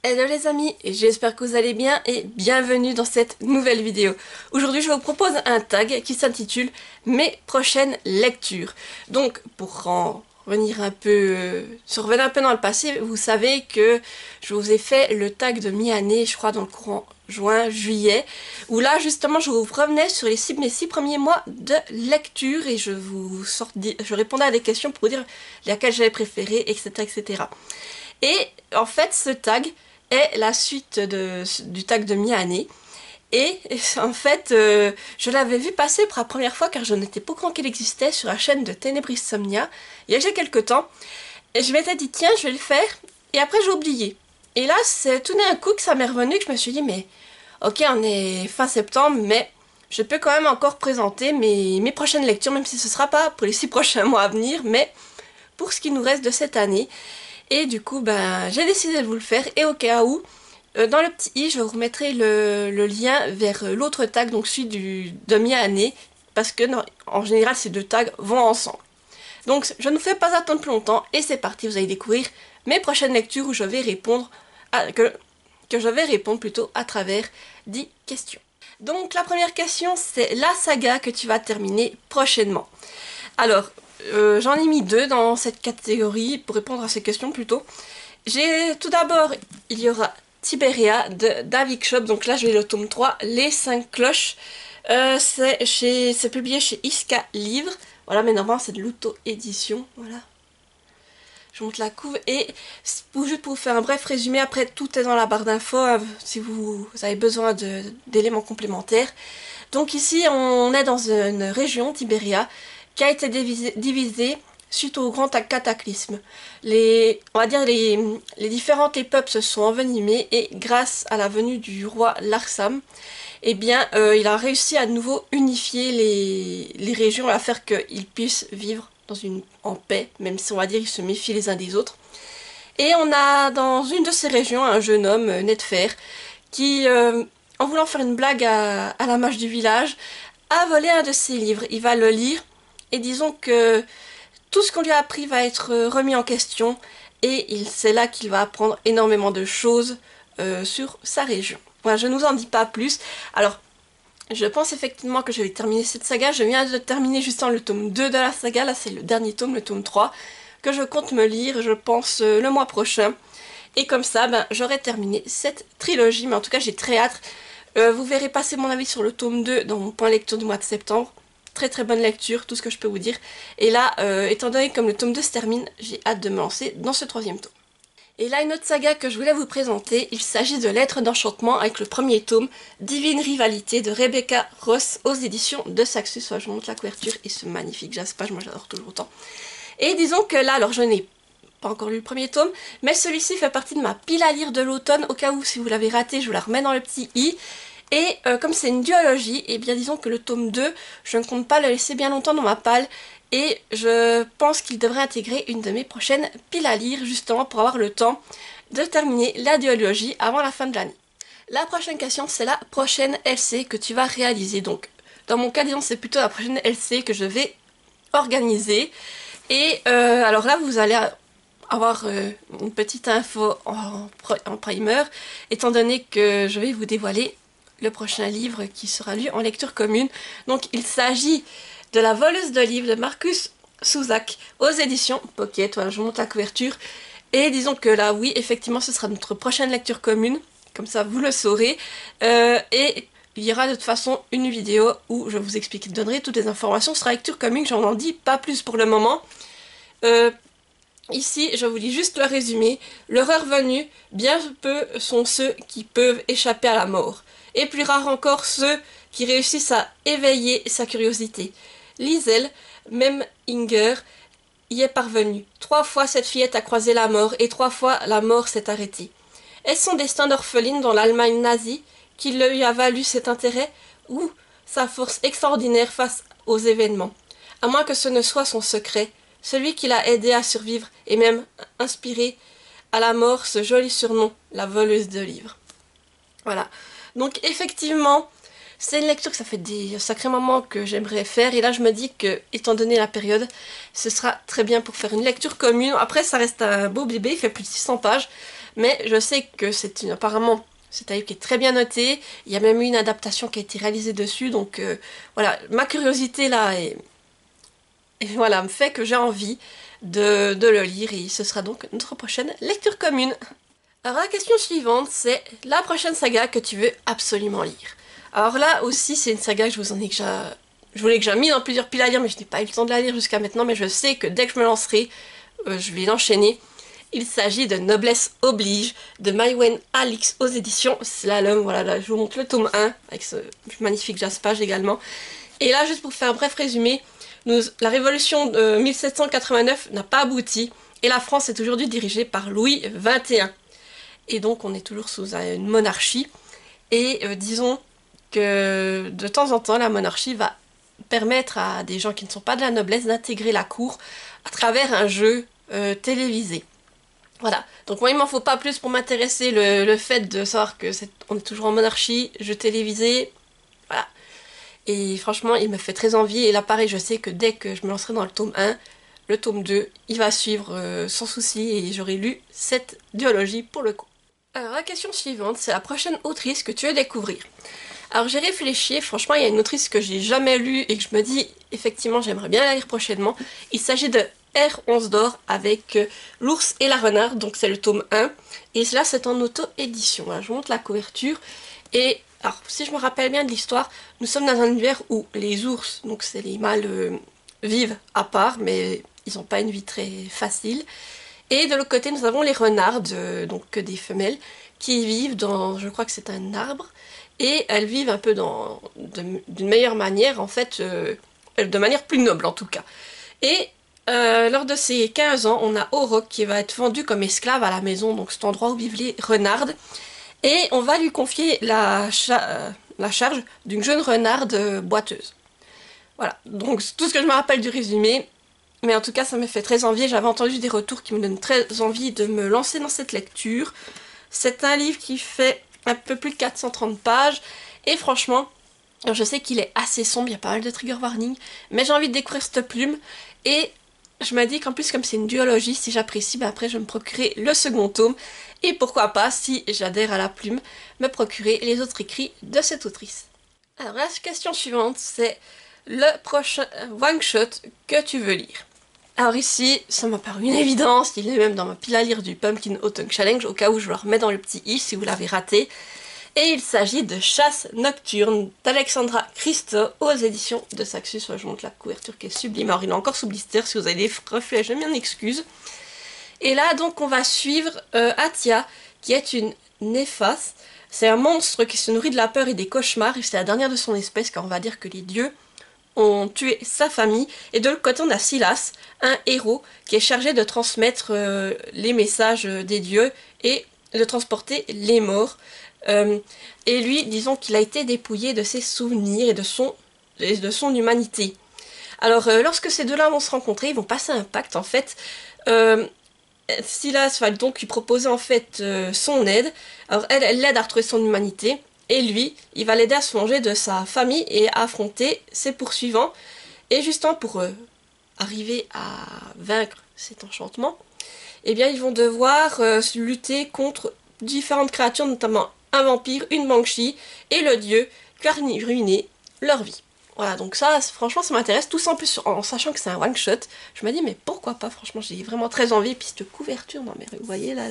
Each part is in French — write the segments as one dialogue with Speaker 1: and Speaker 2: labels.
Speaker 1: Hello les amis, j'espère que vous allez bien et bienvenue dans cette nouvelle vidéo. Aujourd'hui je vous propose un tag qui s'intitule Mes prochaines lectures. Donc pour revenir un peu, se revenir un peu dans le passé, vous savez que je vous ai fait le tag de mi-année, je crois dans le courant juin, juillet, où là justement je vous revenais sur mes 6 premiers mois de lecture et je répondais à des questions pour vous dire laquelle j'avais préféré, etc. etc. Et en fait ce tag est la suite du tag de mi-année. Et en fait, je l'avais vu passer pour la première fois car je n'étais pas au courant qu'il existait sur la chaîne de Ténébris Somnia il y a déjà quelques temps. Et je m'étais dit, tiens, je vais le faire. Et après, j'ai oublié. Et là, c'est tout d'un coup que ça m'est revenu, que je me suis dit, mais ok, on est fin septembre, mais je peux quand même encore présenter mes prochaines lectures, même si ce ne sera pas pour les 6 prochains mois à venir, mais pour ce qui nous reste de cette année. Et du coup, ben, j'ai décidé de vous le faire. Et au cas où, dans le petit i, je vous remettrai le lien vers l'autre tag, donc celui du demi-année, parce que en général, ces deux tags vont ensemble. Donc, je ne vous fais pas attendre plus longtemps, et c'est parti, vous allez découvrir mes prochaines lectures où je vais répondre que je vais répondre plutôt à travers 10 questions. Donc, la première question, c'est la saga que tu vas terminer prochainement. Alors, j'en ai mis deux dans cette catégorie pour répondre à ces questions plutôt. J'ai tout d'abord, il y aura Tibéria de David Shop, donc là je vais le tome 3, Les 5 cloches. C'est publié chez Iska Livre. Voilà, mais normalement c'est de l'auto-édition. Voilà. Je monte la couve et juste pour vous faire un bref résumé, après tout est dans la barre d'infos si vous avez besoin d'éléments complémentaires. Donc ici on est dans une région, Tibéria, qui a été divisée suite au grand cataclysme. On va dire les différentes peuples se sont envenimés et grâce à la venue du roi Larsam, eh bien, il a réussi à nouveau unifier les régions, à faire qu'ils puissent vivre en paix, même si on va dire ils se méfient les uns des autres. Et on a dans une de ces régions un jeune homme, Netfer, qui, en voulant faire une blague à la mage du village, a volé un de ses livres. Il va le lire et disons que tout ce qu'on lui a appris va être remis en question et c'est là qu'il va apprendre énormément de choses sur sa région. Voilà, je ne vous en dis pas plus. Alors, je pense effectivement que je vais terminer cette saga. Je viens de terminer justement le tome 2 de la saga. Là, c'est le dernier tome, le tome 3, que je compte me lire, je pense, le mois prochain. Et comme ça, ben, j'aurai terminé cette trilogie. Mais en tout cas, j'ai très hâte. Vous verrez passer mon avis sur le tome 2 dans mon point lecture du mois de septembre. Très très bonne lecture, tout ce que je peux vous dire. Et là, étant donné que comme le tome 2 se termine, j'ai hâte de me lancer dans ce troisième tome. Et là, une autre saga que je voulais vous présenter, il s'agit de Lettres d'enchantement avec le premier tome, Divine Rivalité de Rebecca Ross aux éditions de Saxus. Je vous montre la couverture et ce magnifique jaspage, moi j'adore toujours autant. Et disons que là, alors je n'ai pas encore lu le premier tome, mais celui-ci fait partie de ma pile à lire de l'automne, au cas où si vous l'avez raté, je vous la remets dans le petit i. Et comme c'est une duologie, et bien disons que le tome 2, je ne compte pas le laisser bien longtemps dans ma palle, et je pense qu'il devrait intégrer une de mes prochaines piles à lire, justement pour avoir le temps de terminer la duologie avant la fin de l'année. La prochaine question, c'est la prochaine LC que tu vas réaliser. Donc, dans mon cas, disons, c'est plutôt la prochaine LC que je vais organiser. Et alors là, vous allez avoir une petite info en primer, étant donné que je vais vous dévoiler le prochain livre qui sera lu en lecture commune. Donc, il s'agit de La voleuse de livres de Marcus Souzac aux éditions Pocket. Voilà, je vous montre la couverture. Et disons que là, oui, effectivement, ce sera notre prochaine lecture commune. Comme ça, vous le saurez. Et il y aura de toute façon une vidéo où je vous donnerai toutes les informations sur la lecture commune. J'en en dis pas plus pour le moment. Ici, je vous lis juste le résumé. L'horreur venue, bien peu sont ceux qui peuvent échapper à la mort. Et plus rares encore ceux qui réussissent à éveiller sa curiosité. Liesel, même Inger, y est parvenue. 3 fois cette fillette a croisé la mort, et 3 fois la mort s'est arrêtée. Est-ce son destin d'orpheline dans l'Allemagne nazie qui lui a valu cet intérêt, ou sa force extraordinaire face aux événements? À moins que ce ne soit son secret, celui qui l'a aidé à survivre et même inspiré à la mort ce joli surnom, la voleuse de livres. Voilà. Donc effectivement, c'est une lecture que ça fait des sacrés moments que j'aimerais faire. Et là, je me dis que, étant donné la période, ce sera très bien pour faire une lecture commune. Après, ça reste un beau bébé, il fait plus de 600 pages. mais je sais que apparemment c'est un livre qui est très bien noté, il y a même eu une adaptation qui a été réalisée dessus, donc voilà, ma curiosité là et voilà, me fait que j'ai envie de le lire et ce sera donc notre prochaine lecture commune. Alors la question suivante, c'est la prochaine saga que tu veux absolument lire. Alors là aussi, c'est une saga que je vous l'ai déjà mis dans plusieurs piles à lire, mais je n'ai pas eu le temps de la lire jusqu'à maintenant, mais je sais que dès que je me lancerai, je vais l'enchaîner. Il s'agit de Noblesse Oblige, de Maïwenn Alix aux éditions Slalom. Voilà, là, je vous montre le tome 1, avec ce magnifique jaspage également. Et là, juste pour faire un bref résumé, la révolution de 1789 n'a pas abouti, et la France est aujourd'hui dirigée par Louis XXI. Et donc on est toujours sous une monarchie, et disons que de temps en temps la monarchie va permettre à des gens qui ne sont pas de la noblesse d'intégrer la cour à travers un jeu télévisé. Voilà, donc moi il m'en faut pas plus pour m'intéresser le fait de savoir que on est toujours en monarchie, jeu télévisé, voilà. Et franchement il me fait très envie, et là pareil je sais que dès que je me lancerai dans le tome 1, le tome 2, il va suivre sans souci, et j'aurai lu cette duologie pour le coup. Alors la question suivante, c'est la prochaine autrice que tu veux découvrir. Alors j'ai réfléchi, franchement il y a une autrice que j'ai jamais lue et que je me dis effectivement j'aimerais bien la lire prochainement. Il s'agit de R11 d'or avec L'ours et la renarde, donc c'est le tome 1. Et là c'est en auto-édition, voilà, je vous montre la couverture. Et alors si je me rappelle bien de l'histoire, nous sommes dans un univers où les ours, donc c'est les mâles, vivent à part, mais ils n'ont pas une vie très facile. Et de l'autre côté, nous avons les renardes, donc que des femelles, qui vivent dans, je crois que c'est un arbre, et elles vivent un peu d'une meilleure manière, en fait, de manière plus noble en tout cas. Et lors de ses 15 ans, on a Auroch qui va être vendu comme esclave à la maison, donc cet endroit où vivent les renardes, et on va lui confier la charge d'une jeune renarde boiteuse. Voilà, donc tout ce que je me rappelle du résumé. Mais en tout cas, ça me fait très envie. J'avais entendu des retours qui me donnent très envie de me lancer dans cette lecture. C'est un livre qui fait un peu plus de 430 pages. Et franchement, je sais qu'il est assez sombre, il y a pas mal de trigger warning. Mais j'ai envie de découvrir cette plume. Et je me dis qu'en plus, comme c'est une duologie, si j'apprécie, ben après je vais me procurer le second tome. Et pourquoi pas, si j'adhère à la plume, me procurer les autres écrits de cette autrice. Alors la question suivante, c'est le prochain one-shot que tu veux lire. Alors ici, ça m'a paru une évidence, il est même dans ma pile à lire du Pumpkin Autumn Challenge, au cas où je le remets dans le petit i si vous l'avez raté. Et il s'agit de Chasse Nocturne d'Alexandra Christo aux éditions de Saxus. Je vous montre la couverture qui est sublime. Alors il est encore sous blister, si vous avez des reflets, je m'en excuse. Et là donc on va suivre Atia, qui est une néfaste. C'est un monstre qui se nourrit de la peur et des cauchemars, et c'est la dernière de son espèce, car on va dire que les dieux ont tué sa famille. Et de l'autre côté on a Silas, un héros qui est chargé de transmettre les messages des dieux et de transporter les morts. Et lui, disons qu'il a été dépouillé de ses souvenirs et de son humanité. Alors lorsque ces deux-là vont se rencontrer, ils vont passer un pacte en fait. Silas va donc lui proposer en fait son aide. Alors elle l'aide à retrouver son humanité. Et lui, il va l'aider à se venger de sa famille et à affronter ses poursuivants. Et justement pour arriver à vaincre cet enchantement, eh bien ils vont devoir lutter contre différentes créatures, notamment un vampire, une banshee et le dieu qui a ruiné leur vie. Voilà, donc ça, franchement, ça m'intéresse. Tout ça en plus, en sachant que c'est un one-shot, je me dis, mais pourquoi pas, franchement, j'ai vraiment très envie. Et puis cette couverture, non mais vous voyez là.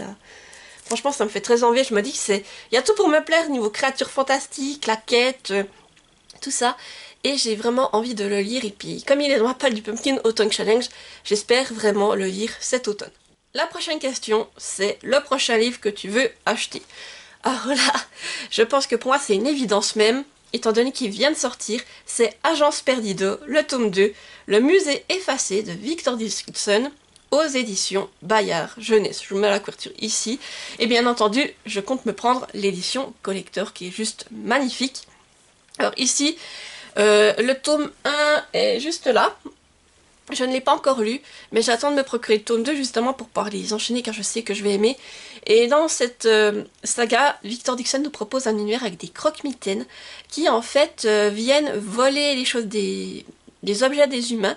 Speaker 1: Franchement, ça me fait très envie. Je me dis que il y a tout pour me plaire, niveau créatures fantastiques, la quête, tout ça. Et j'ai vraiment envie de le lire. Et puis, comme il est dans ma palle du Pumpkin Autumn Challenge, j'espère vraiment le lire cet automne. La prochaine question, c'est le prochain livre que tu veux acheter. Alors là, je pense que pour moi, c'est une évidence même, étant donné qu'il vient de sortir. C'est Agence Perdido, le tome 2, le musée effacé de Victor Dixon, aux éditions Bayard Jeunesse. Je vous mets la couverture ici. Et bien entendu, je compte me prendre l'édition collector qui est juste magnifique. Alors ici, le tome 1 est juste là. Je ne l'ai pas encore lu, mais j'attends de me procurer le tome 2 justement pour pouvoir les enchaîner car je sais que je vais aimer. Et dans cette saga, Victor Dixon nous propose un univers avec des croque-mitaines qui en fait viennent voler les choses des objets des humains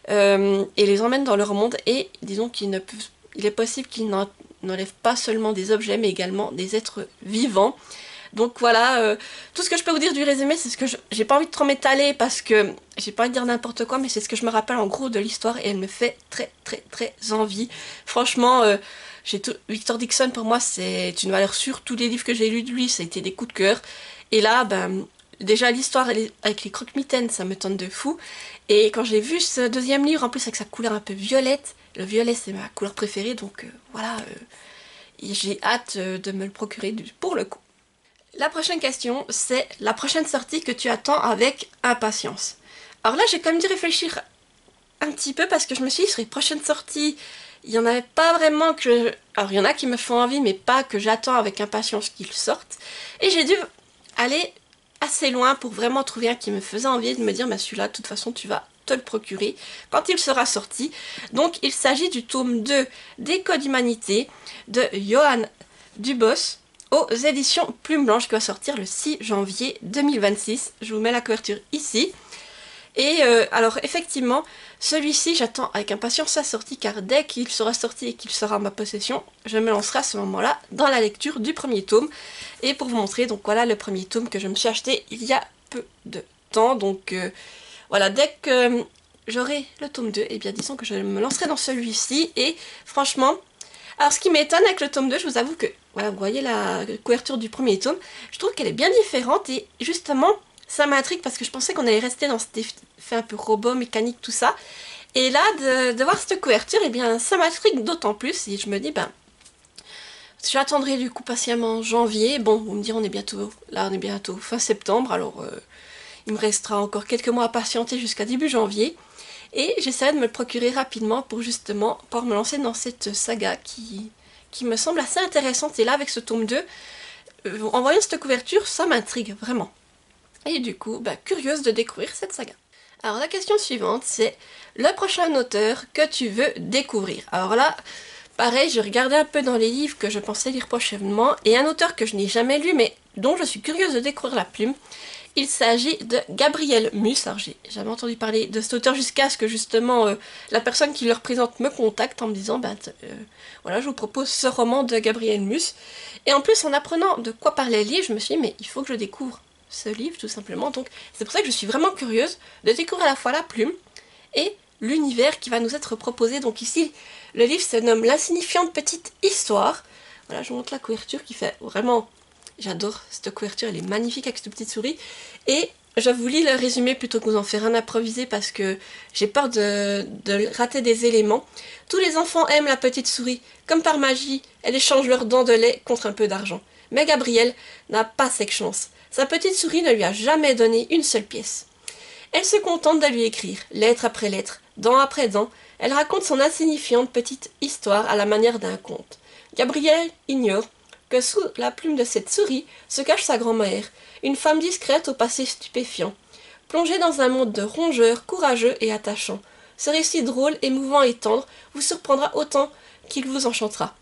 Speaker 1: et les emmènent dans leur monde, et disons il est possible qu'ils n'enlève pas seulement des objets, mais également des êtres vivants. Donc voilà, tout ce que je peux vous dire du résumé, c'est ce que j'ai pas envie de trop m'étaler parce que j'ai pas envie de dire n'importe quoi, mais c'est ce que je me rappelle en gros de l'histoire et elle me fait très très très envie. Franchement, Victor Dixon pour moi c'est une valeur sûre. Tous les livres que j'ai lus de lui, ça a été des coups de cœur. Et là, ben déjà l'histoire avec les croque-mitaines, ça me tente de fou. Et quand j'ai vu ce deuxième livre, en plus avec sa couleur un peu violette, le violet c'est ma couleur préférée, donc voilà, j'ai hâte de me le procurer pour le coup. La prochaine question, c'est la prochaine sortie que tu attends avec impatience. Alors là, j'ai quand même dû réfléchir un petit peu parce que je me suis dit, sur les prochaines sorties, il n'y en avait pas vraiment que... Alors, il y en a qui me font envie, mais pas que j'attends avec impatience qu'ils sortent. Et j'ai dû aller assez loin pour vraiment trouver un qui me faisait envie et de me dire, bah celui-là, de toute façon, tu vas te le procurer quand il sera sorti. Donc, il s'agit du tome 2 des Codes d'Humanité de Johan Dubos, aux éditions Plume Blanche, qui va sortir le 6 janvier 2026. Je vous mets la couverture ici. Et alors effectivement, celui-ci j'attends avec impatience sa sortie car dès qu'il sera sorti et qu'il sera en ma possession, je me lancerai à ce moment-là dans la lecture du premier tome. Et pour vous montrer, donc voilà le premier tome que je me suis acheté il y a peu de temps. Donc voilà, dès que j'aurai le tome 2, et bien disons que je me lancerai dans celui-ci. Et franchement... Alors ce qui m'étonne avec le tome 2, je vous avoue que, voilà, vous voyez la couverture du premier tome, je trouve qu'elle est bien différente et justement, ça m'intrigue parce que je pensais qu'on allait rester dans cet effet un peu robot, mécanique, tout ça. Et là, de voir cette couverture, eh bien, ça m'intrigue d'autant plus et je me dis, ben, j'attendrai du coup patiemment janvier. Bon, vous me direz, on est bientôt fin septembre, alors il me restera encore quelques mois à patienter jusqu'à début janvier. Et j'essaierai de me le procurer rapidement pour justement pouvoir me lancer dans cette saga qui me semble assez intéressante. Et là, avec ce tome 2, en voyant cette couverture, ça m'intrigue vraiment. Et du coup, bah, curieuse de découvrir cette saga. Alors la question suivante, c'est le prochain auteur que tu veux découvrir. Alors là, pareil, j'ai regardé un peu dans les livres que je pensais lire prochainement, et un auteur que je n'ai jamais lu, mais dont je suis curieuse de découvrir la plume. Il s'agit de Gabriel Mus. Alors j'ai jamais entendu parler de cet auteur jusqu'à ce que justement la personne qui le représente me contacte en me disant voilà, je vous propose ce roman de Gabriel Mus. Et en plus en apprenant de quoi parlait le livre, je me suis dit mais il faut que je découvre ce livre tout simplement. Donc c'est pour ça que je suis vraiment curieuse de découvrir à la fois la plume et l'univers qui va nous être proposé. Donc ici le livre se nomme L'insignifiante petite histoire. Voilà, je vous montre la couverture qui fait vraiment... J'adore cette couverture, elle est magnifique avec cette petite souris. Et je vous lis le résumé plutôt que vous en faire un improvisé parce que j'ai peur de rater des éléments. Tous les enfants aiment la petite souris. Comme par magie, elle échange leurs dents de lait contre un peu d'argent. Mais Gabriel n'a pas cette chance. Sa petite souris ne lui a jamais donné une seule pièce. Elle se contente de lui écrire, lettre après lettre, dent après dent. Elle raconte son insignifiante petite histoire à la manière d'un conte. Gabriel ignore que sous la plume de cette souris se cache sa grand-mère, une femme discrète au passé stupéfiant. Plongée dans un monde de rongeurs, courageux et attachants. Ce récit drôle, émouvant et tendre vous surprendra autant qu'il vous enchantera.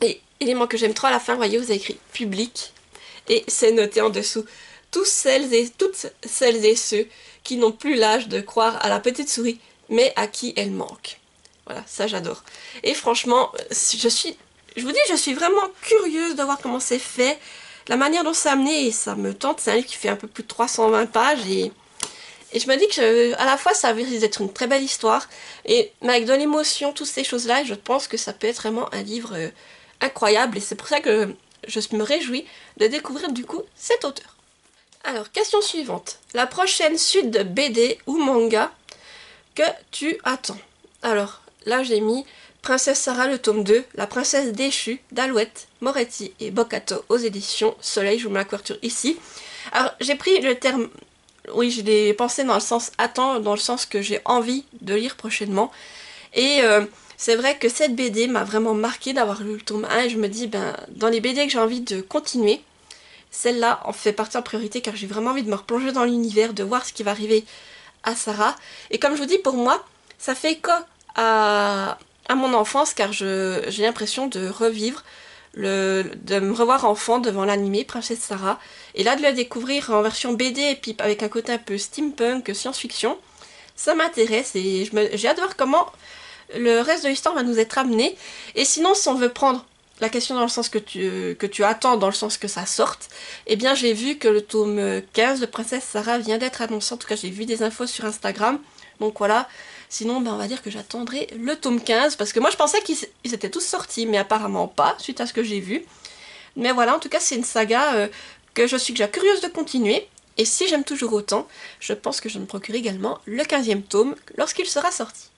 Speaker 1: Et élément que j'aime trop à la fin, vous voyez, vous avez écrit public, et c'est noté en dessous. Toutes celles et ceux qui n'ont plus l'âge de croire à la petite souris, mais à qui elle manque. Voilà, ça j'adore. Et franchement, je vous dis, je suis vraiment curieuse de voir comment c'est fait, la manière dont c'est amené, et ça me tente. C'est un livre qui fait un peu plus de 320 pages, et je me dis que à la fois ça risque d'être une très belle histoire, mais avec de l'émotion, toutes ces choses-là, et je pense que ça peut être vraiment un livre incroyable, et c'est pour ça que je me réjouis de découvrir du coup cet auteur. Alors, question suivante. La prochaine suite de BD ou manga que tu attends. Alors, là j'ai mis Princesse Sarah le tome 2, La princesse déchue d'Alouette, Moretti et Boccatto aux éditions Soleil. Je vous mets la couverture ici. Alors j'ai pris le terme, oui je l'ai pensé dans le sens attends, dans le sens que j'ai envie de lire prochainement. Et c'est vrai que cette BD m'a vraiment marqué d'avoir lu le tome 1 et je me dis dans les BD que j'ai envie de continuer, celle-là en fait partie en priorité car j'ai vraiment envie de me replonger dans l'univers, de voir ce qui va arriver à Sarah. Et comme je vous dis, pour moi, ça fait écho à mon enfance car j'ai l'impression de revivre, de me revoir enfant devant l'animé Princesse Sarah et là de la découvrir en version BD et puis avec un côté un peu steampunk, science-fiction, ça m'intéresse et j'ai hâte de voir comment le reste de l'histoire va nous être amené. Et sinon si on veut prendre la question dans le sens que tu attends, dans le sens que ça sorte, eh bien j'ai vu que le tome 15 de Princesse Sarah vient d'être annoncé, en tout cas j'ai vu des infos sur Instagram, donc voilà. Sinon, ben, on va dire que j'attendrai le tome 15, parce que moi je pensais qu'ils étaient tous sortis, mais apparemment pas, suite à ce que j'ai vu. Mais voilà, en tout cas c'est une saga que je suis déjà curieuse de continuer, et si j'aime toujours autant, je pense que je me procure également le 15e tome lorsqu'il sera sorti.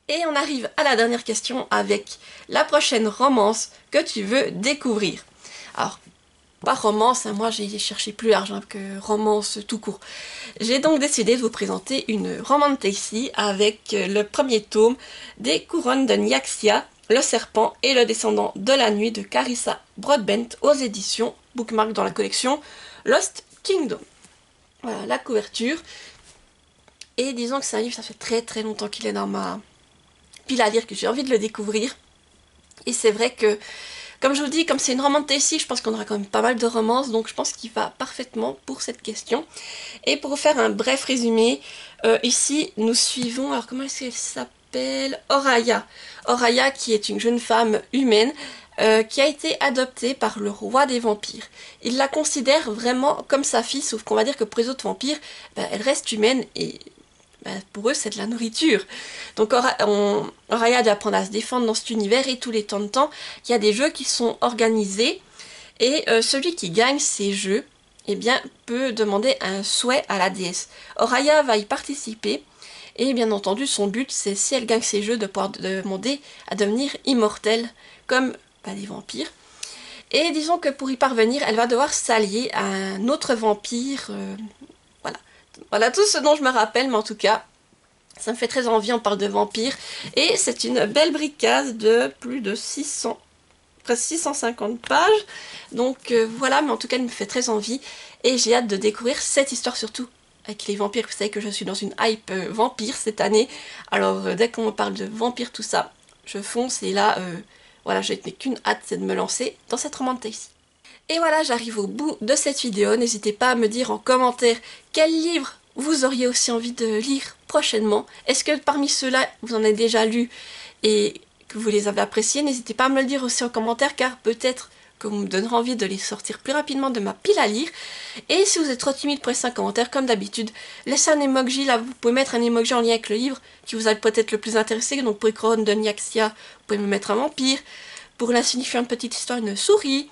Speaker 1: Et on arrive à la dernière question avec la prochaine romance que tu veux découvrir. Alors, pas romance, hein, moi j'ai cherché plus large que romance tout court. J'ai donc décidé de vous présenter une romantasy avec le premier tome des Couronnes de Nyaxia, le serpent et le descendant de la nuit de Carissa Broadbent aux éditions Bookmark dans la collection Lost Kingdom. Voilà la couverture. Et disons que c'est un livre, ça fait très très longtemps qu'il est dans ma pile à lire, que j'ai envie de le découvrir. Et c'est vrai que, comme je vous dis, comme c'est une romantasy, je pense qu'on aura quand même pas mal de romances, donc je pense qu'il va parfaitement pour cette question. Et pour vous faire un bref résumé, ici nous suivons, alors comment est-ce qu'elle s'appelle, Oraya. Oraya qui est une jeune femme humaine qui a été adoptée par le roi des vampires. Il la considère vraiment comme sa fille, sauf qu'on va dire que pour les autres vampires, ben, elle reste humaine et pour eux c'est de la nourriture. Donc Oraya doit apprendre à se défendre dans cet univers et tous les temps de temps, il y a des jeux qui sont organisés et celui qui gagne ces jeux, eh bien, peut demander un souhait à la déesse. Oraya va y participer et bien entendu son but c'est, si elle gagne ces jeux, de pouvoir demander à devenir immortelle comme les vampires. Et disons que pour y parvenir, elle va devoir s'allier à un autre vampire. Voilà tout ce dont je me rappelle, mais en tout cas, ça me fait très envie, on parle de vampires. Et c'est une belle bricasse de plus de 600, presque 650 pages. Donc voilà, mais en tout cas, elle me fait très envie. Et j'ai hâte de découvrir cette histoire surtout avec les vampires. Vous savez que je suis dans une hype vampire cette année. Alors dès qu'on me parle de vampires, tout ça, je fonce. Et là, voilà, je n'ai qu'une hâte, c'est de me lancer dans cette romantasy. Et voilà, j'arrive au bout de cette vidéo. N'hésitez pas à me dire en commentaire quel livre vous auriez aussi envie de lire prochainement. Est-ce que parmi ceux-là, vous en avez déjà lu et que vous les avez appréciés? N'hésitez pas à me le dire aussi en commentaire, car peut-être que vous me donnerez envie de les sortir plus rapidement de ma pile à lire. Et si vous êtes trop timide pour laisser un commentaire, comme d'habitude, laissez un emoji. Là, vous pouvez mettre un emoji en lien avec le livre qui vous a peut-être le plus intéressé. Donc pour les couronnes de Nyaxia, vous pouvez me mettre un vampire. Pour l'insignifiante petite histoire, une souris.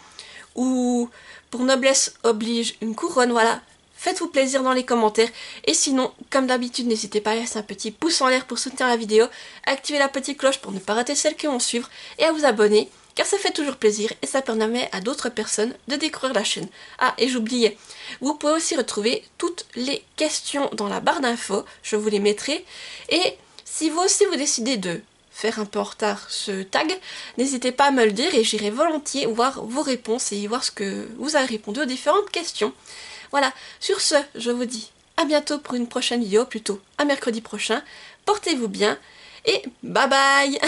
Speaker 1: Ou pour noblesse oblige une couronne, voilà. Faites-vous plaisir dans les commentaires. Et sinon, comme d'habitude, n'hésitez pas à laisser un petit pouce en l'air pour soutenir la vidéo, activer la petite cloche pour ne pas rater celles qui vont suivre, et à vous abonner, car ça fait toujours plaisir et ça permet à d'autres personnes de découvrir la chaîne. Ah, et j'oubliais, vous pouvez aussi retrouver toutes les questions dans la barre d'infos, je vous les mettrai. Et si vous aussi vous décidez de faire un peu en retard ce tag, n'hésitez pas à me le dire et j'irai volontiers voir vos réponses et voir ce que vous avez répondu aux différentes questions. Voilà, sur ce, je vous dis à bientôt pour une prochaine vidéo, plutôt à mercredi prochain. Portez-vous bien et bye bye.